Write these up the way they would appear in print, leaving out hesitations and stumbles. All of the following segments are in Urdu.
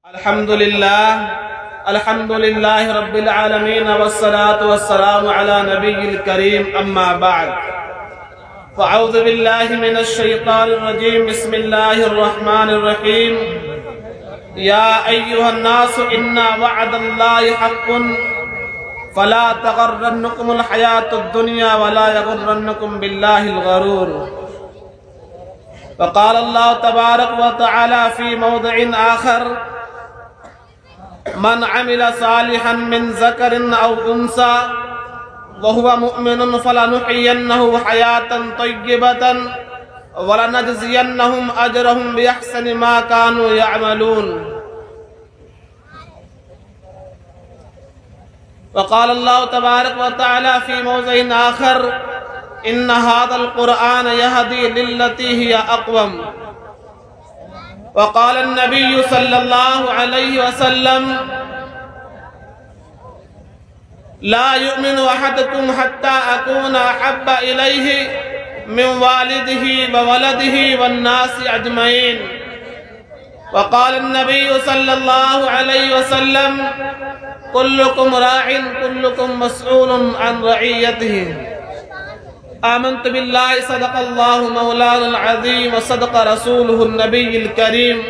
الحمد لله رب العالمين والصلاة والسلام على نبي الكريم أما بعد فأعوذ بالله من الشيطان الرجيم بسم الله الرحمن الرحيم يا أيها الناس إن وعد الله حق فلا تغرنكم الحياة الدنيا ولا يغرنكم بالله الغرور وقال الله تبارك وتعالى في موضع آخر من عمل صالحا من ذكر أو أنثى وهو مؤمن فلنحيينه حياة طيبة ولنجزينهم أجرهم بأحسن ما كانوا يعملون وقال الله تبارك وتعالى في موضع آخر إن هذا القرآن يهدي للتي هي أقوم وقال النبي صلى الله عليه وسلم لا يؤمن أحدكم حتى أكون أحب إليه من والده وولده والناس أجمعين وقال النبي صلى الله عليه وسلم كلكم راع كلكم مسؤول عن رعيته آمنت بالله صدق الله مولانا العظيم وصدق رسوله النبي الكريم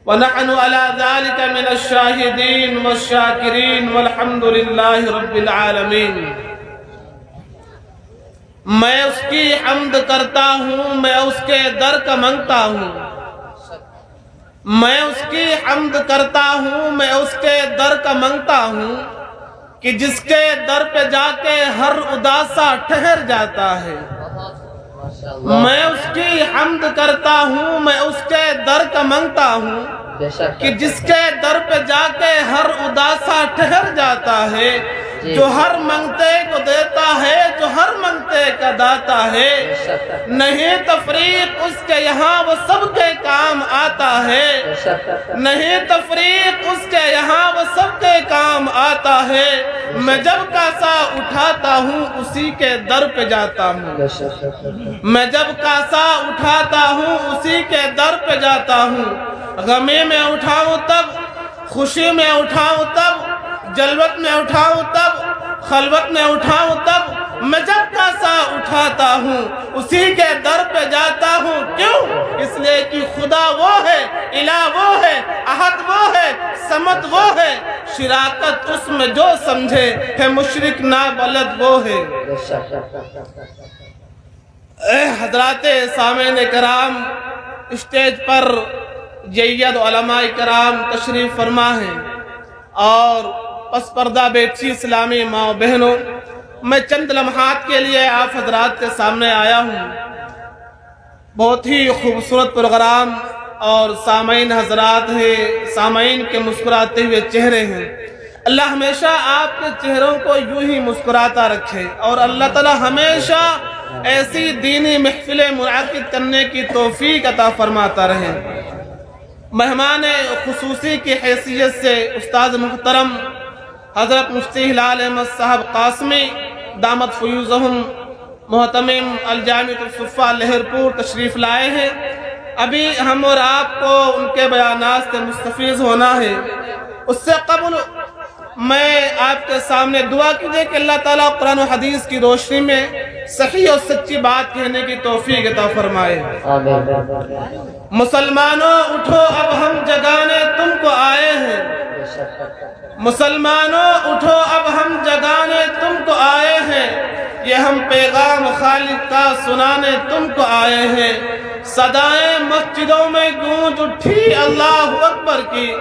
ونحن على ذلك من الشاهدين والشاكرين والحمد لله رب العالمين میں اس کی حمد کرتا ہوں میں اس کے در کا منگتا ہوں میں اس کی حمد کرتا ہوں میں اس کے در کا منگتا ہوں کہ جس کے در پہ جا کے ہر اداسا ٹھہر جاتا ہے میں اس کی حمد کرتا ہوں میں اس کے در کا منگتا ہوں کہ جس کے در پہ جا کے ہر اداسا ٹھہر جاتا ہے جو ہر منگتے کو دیتا ہے جو ہر منگتے کا داتا ہے نہیں تفریق اس کے یہاں وہ سب کے کام آتا ہے نہیں تفریق اس کے یہاں وہ سب کے کام آتا ہے میں جب کاسا اٹھاتا ہوں اسی کے در پہ جاتا ہوں میں جب کاسا اٹھاتا ہوں اسی کے در پہ جاتا ہوں غمی میں اٹھاؤں تب خوشی میں اٹھاؤں تب جلوت میں اٹھاؤں تب خلوت میں اٹھاؤں تب میں جب کاسا اٹھاتا ہوں اسی کے در پہ جاتا ہوں کیوں اس لیے کہ خدا وہ ہے الہ وہ ہے احد وہ ہے صمد وہ ہے شراکت اس میں جو سمجھے ہے مشرک نابلد وہ ہے اے حضرات سامعین کرام اسٹیج پر جید علماء کرام تشریف فرما ہے اور پس پردہ بیٹھی اسلامی ماں و بہنوں میں چند لمحات کے لیے آپ حضرات کے سامنے آیا ہوں بہت ہی خوبصورت پروگرام اور سامعین حضرات ہیں سامعین کے مسکراتے ہوئے چہرے ہیں اللہ ہمیشہ آپ کے چہروں کو یوں ہی مسکراتا رکھے اور اللہ تعالی ہمیشہ ایسی دینی محفلیں منعقد کرنے کی توفیق عطا فرماتا رہے مہمان خصوصی کی حیثیت سے استاد محترم حضرت مفتی ہلال احمد صاحب قاسمی دامت فیوزہم محتمم الجامعۃ الصفہ لہرپور تشریف لائے ہیں ابھی ہم اور آپ کو ان کے بیانات سے مستفیض ہونا ہے اس سے قبل میں آپ کے سامنے دعا کیجئے کہ اللہ تعالیٰ قرآن و حدیث کی روشنی میں صحیح اور سچی بات کہنے کی توفیق عطا فرمائے مسلمانوں اٹھو اب ہم جگانے تم کو آئے ہیں مسلمانوں اٹھو اب ہم جگانے تم کو آئے ہیں یہ ہم پیغام خالق کا سنانے تم کو آئے ہیں صدائیں مسجدوں میں گونج اٹھی اللہ اکبر کی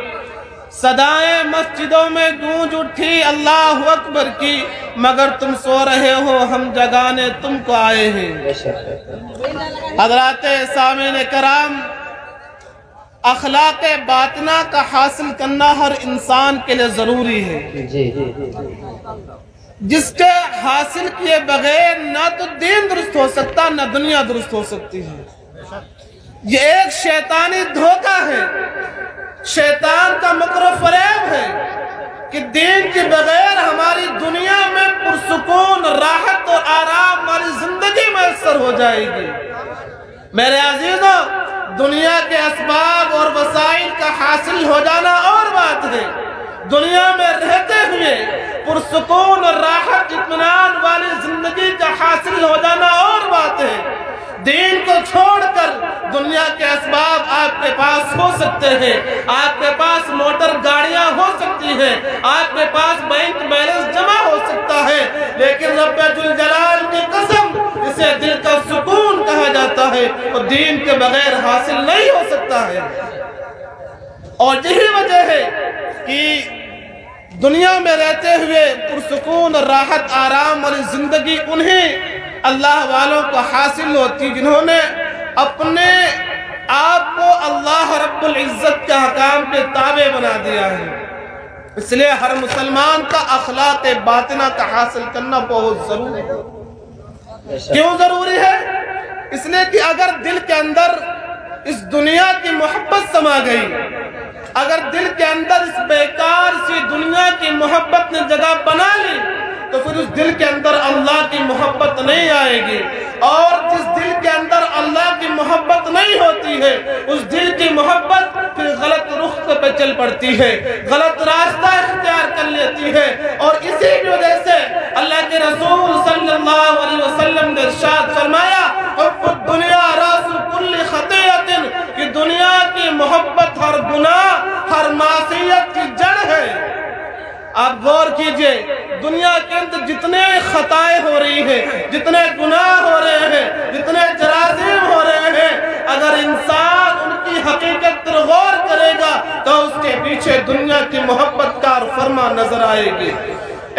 صدائیں مسجدوں میں گونج اٹھی اللہ اکبر کی مگر تم سو رہے ہو ہم جگانے تم کو آئے ہیں حضرات سامعین کرام اخلاق باطنہ کا حاصل کرنا ہر انسان کے لئے ضروری ہے جس کے حاصل کیے بغیر نہ تو دین درست ہو سکتا نہ دنیا درست ہو سکتی ہے یہ ایک شیطانی دھوکہ ہے شیطان کا مکر و فریب ہے کہ دین کے بغیر ہماری دنیا میں پرسکون راحت اور آرام والی زندگی میسر ہو جائے گی میرے عزیزوں، دنیا کے اسباب اور وسائل کا حاصل ہو جانا اور بات ہے، دنیا میں رہتے ہوئے پرسکون اور راحت اطمینان والی زندگی کا حاصل ہو جانا اور بات ہے۔ دین کو چھوڑ کر دنیا کے اسباب آپ کے پاس ہو سکتے ہیں، آپ کے پاس موٹر گاڑیاں ہو سکتی ہیں، آپ کے پاس بینک بیلنس جمع ہو سکتا ہے، لیکن رب ذوالجلال کی قسم اسے دل کا سکون کہا جاتا ہے اور دین کے بغیر حاصل نہیں ہو سکتا ہے۔ اور یہی وجہ ہے کہ دنیا میں رہتے ہوئے پرسکون اور راحت آرام والی زندگی انہیں اللہ والوں کو حاصل ہوتی جنہوں نے اپنے آپ کو اللہ رب العزت کے حکام کے تابع بنا دیا ہے۔ اس لیے ہر مسلمان کا اخلاق باطنہ کا حاصل کرنا بہت ضروری ہے۔ کیوں ضروری ہے؟ اس لیے کہ اگر دل کے اندر اس دنیا کی محبت سما گئی، اگر دل کے اندر اس بیکار سی دنیا کی محبت نے جگہ بنا لی، تو پھر اس دل کے اندر اللہ کی محبت نہیں آئے گی، اور جس دل کے اندر اللہ کی محبت نہیں ہوتی ہے، اس دل کی محبت پھر غلط رخ پہ چل پڑتی ہے، غلط راستہ اختیار کر لیتی ہے۔ اور اسی کی وجہ سے اللہ کے رسول صلی اللہ علیہ وسلم نے ارشاد فرمایا، حب الدنیا راس کل خطیئت، کہ دنیا کی محبت ہر گناہ، ہر معصیت کی جڑ ہے۔ آپ غور کیجئے، دنیا کے اندر جتنے خطائیں ہو رہی ہیں، جتنے گناہ ہو رہے ہیں، جتنے جراثیم ہو رہے ہیں، اگر انسان ان کی حقیقت پر غور کرے گا تو اس کے پیچھے دنیا کی محبت کار فرما نظر آئے گی۔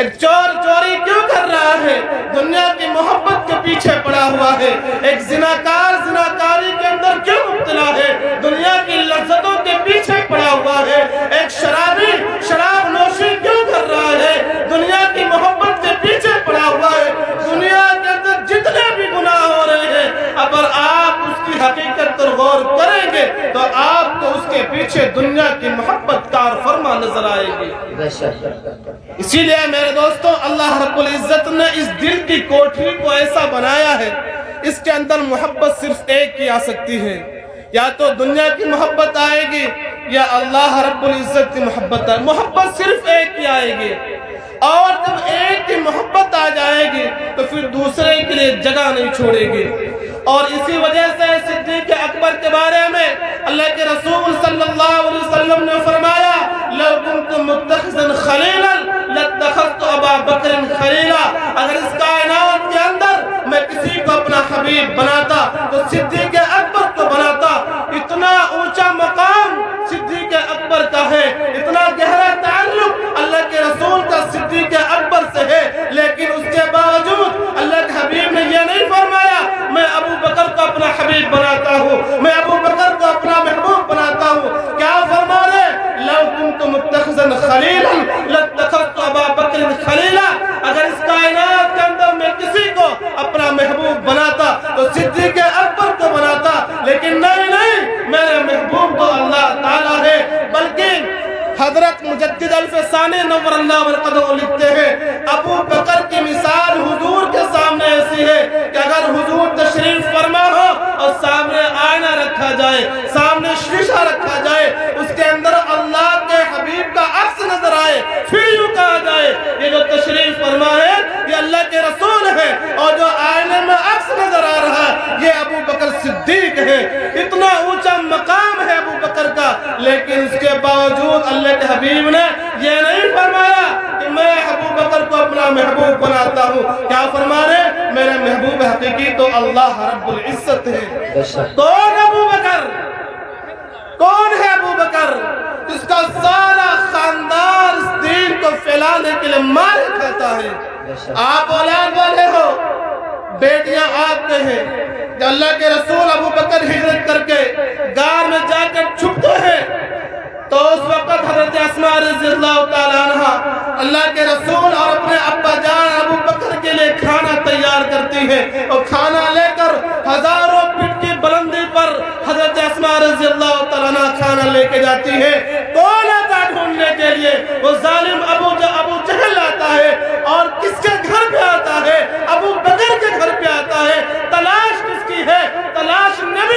ایک چور چوری کیوں کر رہا ہے؟ دنیا کی محبت کے پیچھے پڑا ہوا ہے۔ ایک زناکار زناکاری کے اندر کیوں مبتلا ہے؟ دنیا کی لذتوں کے پیچھے پڑا ہوا ہے۔ ایک شرابی شراب نوشی کیوں کر رہا ہے؟ دنیا کی محبت کے پیچھے پڑا ہوا ہے۔ دنیا کے اندر جتنے بھی گناہ ہو رہے ہیں، اگر آپ اس کی حقیقت پر غور کریں گے تو آپ کو اس کے پیچھے دنیا کی محبت کار فرما نظر آئے گی۔ اسی لیے میرے دوستوں، اللہ رب العزت نے اس دل کی کوٹھی کو ایسا بنایا ہے، اس کے اندر محبت صرف ایک ہی آ سکتی ہے، یا تو دنیا کی محبت آئے گی یا اللہ رب العزت کی محبت آئے گی۔ محبت صرف ایک ہی آئے گی، اور جب ایک کی محبت آ جائے گی تو پھر دوسرے کے لیے جگہ نہیں چھوڑے گی۔ اور اسی وجہ سے صدیق اکبر کے بارے میں اللہ کے رسول صلی اللہ علیہ وسلم نے فرمایا، لَوْ كُنْتُ مُتَّخِذًا خَلِيلًا لَاتَّخَذْتُ أَبَا بَكْرٍ خَلِيلًا۔ اگر اس کائنات کے اندر میں کسی کو اپنا حبیب بناتا تو صدیق اکبر کو بناتا۔ اتنا اونچا مقام صدیق اکبر کا ہے، اتنا گہرا تعلق اللہ کے رسول کا صدیق اکبر سے ہے، لیکن اس کے باوجود اللہ کے حبیب نے یہ نہیں فرمایا میں ابو بکر کو اپنا حبیب بناتا ہوں، میں ابو بکر کو اپنا محبوب بناتا ہوں۔ کیا فرما رہے؟ لَوْ كُنْتُ مُتَّخِذًا خَلِيلًا لَاتَّخَذْتُ أَبَا بَكْرٍ خَلِيلًا۔ اگر اس کائنات کے اندر میں کسی کو اپنا محبوب بناتا تو صدیق اکبر کو بناتا، لیکن نہیں، میرے محبوب تو اللہ تعالیٰ ہے۔ بلکہ حضرت مجدد الفسانی نور اللہ مرقدہ لکھتے ہیں، ابو بکر کی مثال حضور کے سامنے ایسی ہے کہ اگر حضور تشریف فرما ہو اور سامنے آئینہ رکھا جائے، سامنے شیشہ رکھا جائے، اس کے اندر اللہ کے حبیب کا عکس نظر آئے، پھر یوں کہا جائے یہ جو تشریف فرما ہے یہ اللہ کے رسول ہے، اور جو آئینے میں عکس نظر آ رہا ہے یہ ابو بکر صدیق ہے۔ اتنا اونچا مقام ہے ابو بکر کا، لیکن اس کے باوجود اللہ کے حبیب نے یہ نہیں فرمایا کہ میں ابو بکر کو اپنا محبوب بناتا ہوں۔ کیا فرما رہے؟ میرے محبوب حقیقی تو اللہ رب العزت ہے۔ کون ابو بکر؟ کون ہے ابو بکر؟ جس کا سارا خاندان اس دین کو پھیلانے کے لیے مار کھاتا ہے۔ آپ اولاد والے ہو، بیٹیاں آپ کے ہیں، کہ اللہ کے رسول ابو بکر ہجرت کر کے غار میں جا کر چھپتے ہیں، تو اس وقت حضرت اسماء رضی اللہ تعالیٰ عنہ اللہ کے رسول اور اپنے ابا جان ابو بکر کے لیے کھانا تیار کرتی ہے، اور کھانا لے کر ہزاروں فٹ کی بلندی پر حضرت اسماء رضی اللہ تعالیٰ عنہ کھانا لے کے جاتی ہے۔ کون آتا ڈھونڈنے کے لیے؟ وہ ظالم ابو جہل آتا ہے، اور کس کے گھر پہ آتا ہے؟ ابو بکر کے گھر پہ آتا ہے۔ تلاش کس کی ہے؟ تلاش نبی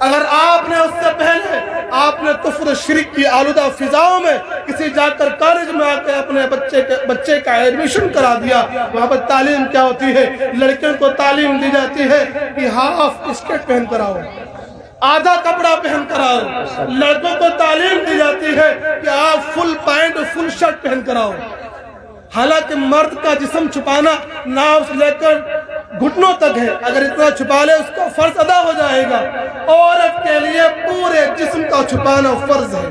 اگر آپ نے اس سے پہلے آپ نے کفر شرک کی آلودہ فضاؤں میں کسی جا کر کالج میں آ کے اپنے بچے کا ایڈمیشن کرا دیا، وہاں پر تعلیم کیا ہوتی ہے؟ لڑکیوں کو تعلیم دی جاتی ہے کہ ہاف اسکرٹ پہن کر آؤ، آدھا کپڑا پہن کر آؤ۔ لڑکوں کو تعلیم دی جاتی ہے کہ آپ فل پینٹ اور فل شرٹ پہن کر آؤ۔ حالانکہ مرد کا جسم چھپانا ناف سے لے کر گھٹنوں تک ہے، اگر اتنا چھپا لے اس کو فرض ادا ہو جائے گا۔ عورت کے لیے پورے جسم کا چھپانا فرض ہے۔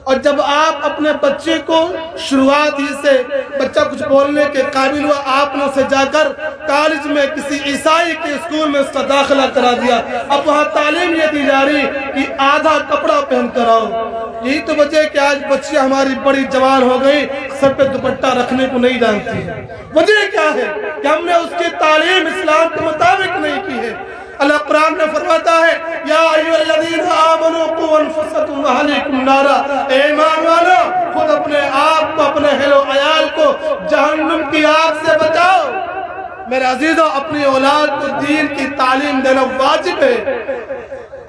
اور جب آپ اپنے بچے کو شروعات ہی سے بچہ کچھ بولنے کے قابل ہوا، آپ نے اسے جا کر کالج میں کسی عیسائی کے اسکول میں اس کا داخلہ کرا دیا، اب وہاں تعلیم یہ دی جا رہی کہ آدھا کپڑا پہن کر آؤ۔ یہی تو وجہ ہے کہ آج بچیاں ہماری بڑی جوان ہو گئی، سر پہ دوپٹہ رکھنے کو نہیں جانتی ہے۔ وجہ کیا ہے کہ ہم نے اس کی تعلیم اسلام کے مطابق نہیں کی ہے۔ اللہ قرآن میں فرماتا ہے یا ایھا الذین آمنوا قوا انفسکم واہلیکم نارا، اے ایمان والو خود اپنے آپ کو اپنے اہل و عیال کو جہنم کی آگ سے بچاؤ۔ میرے عزیزوں، اپنی اولاد کو دین کی تعلیم دینا واجب ہے۔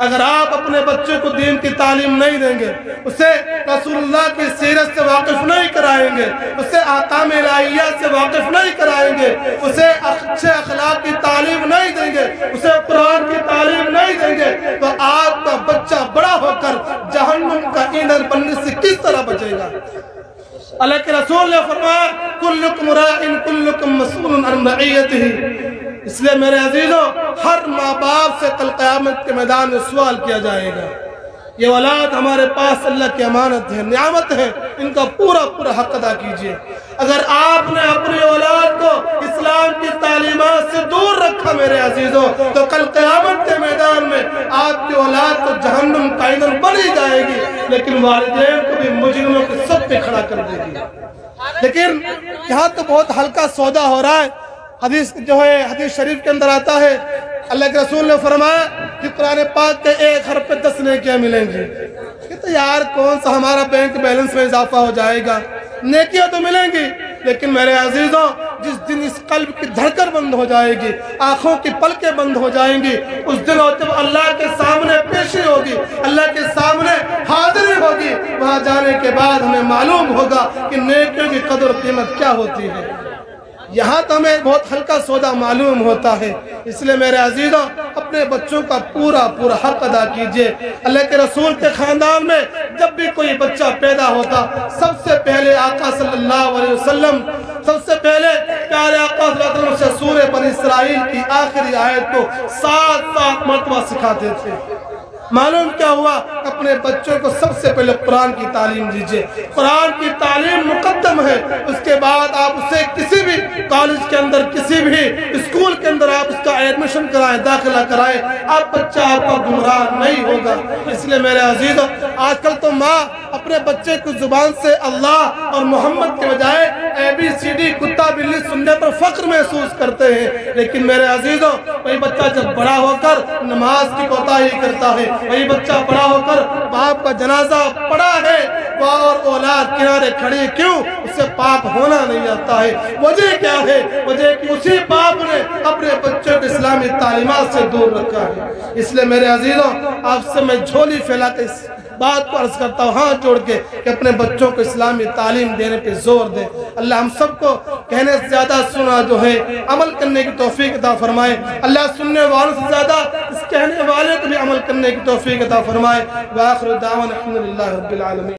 اگر آپ اپنے بچے کو دین کی تعلیم نہیں دیں گے، اسے رسول اللہ کی سیرت سے واقف نہیں کرائیں گے، اسے احکام الہیہ سے واقف نہیں کرائیں گے، اسے اچھے اخلاق کی تعلیم نہیں دیں گے، اسے قرآن کی تعلیم نہیں دیں گے، تو آپ کا بچہ بڑا ہو کر جہنم کا ایندھن بننے سے کس طرح بچے گا؟ اللہ کے رسول نے فرمایا کلکم راعٍ کلکم مسئول عن رعیتہ۔ اس لئے میرے عزیزوں، ہر ماں باپ سے کل قیامت کے میدان میں سوال کیا جائے گا۔ یہ اولاد ہمارے پاس اللہ کی امانت ہے، نعمت ہے، ان کا پورا حق ادا کیجئے۔ اگر آپ نے اپنی اولاد کو اسلام کی تعلیمات سے دور رکھا میرے عزیزوں، تو کل قیامت کے میدان میں آپ کی اولاد تو جہنم کا ایندھن بنی جائے گی، لیکن والدین کو بھی مجرموں کے سب پہ کھڑا کر دے گی۔ لیکن یہاں تو بہت ہلکا سودا ہو رہا ہے۔ حدیث شریف کے اندر آتا ہے، اللہ کے رسول نے فرمایا کہ قرآن پاک کے ایک حرف پہ 10 نیکیاں ملیں گی۔ کہ تو یار کون سا ہمارا بینک بیلنس میں اضافہ ہو جائے گا؟ نیکیاں تو ملیں گی، لیکن میرے عزیزوں جس دن اس قلب کی دھڑکن بند ہو جائے گی، آنکھوں کی پلکیں بند ہو جائیں گی، اس دن جب اللہ کے سامنے پیشی ہوگی، اللہ کے سامنے حاضری ہوگی، وہاں جانے کے بعد ہمیں معلوم ہوگا کہ نیکیوں کی قدر و قیمت کیا ہوتی ہے۔ یہاں تو ہمیں بہت ہلکا سودا معلوم ہوتا ہے۔ اس لئے میرے عزیزوں اپنے بچوں کا پورا حق ادا کیجئے۔ اللہ کے رسول کے خاندان میں جب بھی کوئی بچہ پیدا ہوتا، سب سے پہلے آقا صلی اللہ علیہ وسلم سب سے پہلے پیارے آقا صلی اللہ علیہ وسلم سے سورہ بنی اسرائیل کی آخری آیت کو 7 مرتبہ سکھاتے تھے۔ معلوم کیا ہوا؟ اپنے بچوں کو سب سے پہلے قرآن کی تعلیم دیجئے۔ قرآن کی تعلیم مقدم ہے، اس کے بعد آپ اسے کسی بھی کالج کے اندر، کسی بھی اسکول کے اندر آپ اس کا ایڈمیشن کرائیں، داخلہ کرائیں، آپ بچہ آپ کا گمراہ نہیں ہوگا۔ اس لئے میرے عزیزوں آج کل تو ماں اپنے بچے کو زبان سے اللہ اور محمد کے بجائے ABCD کتا بلی سننے پر فخر محسوس کرتے ہیں، لیکن میرے عزیزوں وہی بچہ جب بڑا ہو کر نماز کی کوتاہی کرتا ہے، وہی بچہ بڑا ہو کر باپ کا جنازہ پڑا ہے اور اولاد کنارے کھڑی کیوں؟ اسے پاک ہونا نہیں آتا ہے۔ وجہ کیا ہے؟ وجہ کہ اسی باپ نے اپنے بچوں کو اسلامی تعلیمات سے دور رکھا ہے۔ اس لئے میرے عزیزوں آپ سے میں جھولی پھیلا کے اس بات کو عرض کرتا ہوں ہاتھ جوڑ کے کہ اپنے بچوں کو اسلامی تعلیم دینے پہ زور دیں۔ اللہ ہم سب کو کہنے سے زیادہ سنا جو ہے عمل کرنے کی توفیق عطا فرمائے۔ اللہ سننے والوں سے زیادہ اس کہنے والے کو بھی عمل کرنے کی توفیق عطا فرمائے۔ وآخر دعوانا الحمدللہ رب العالمین۔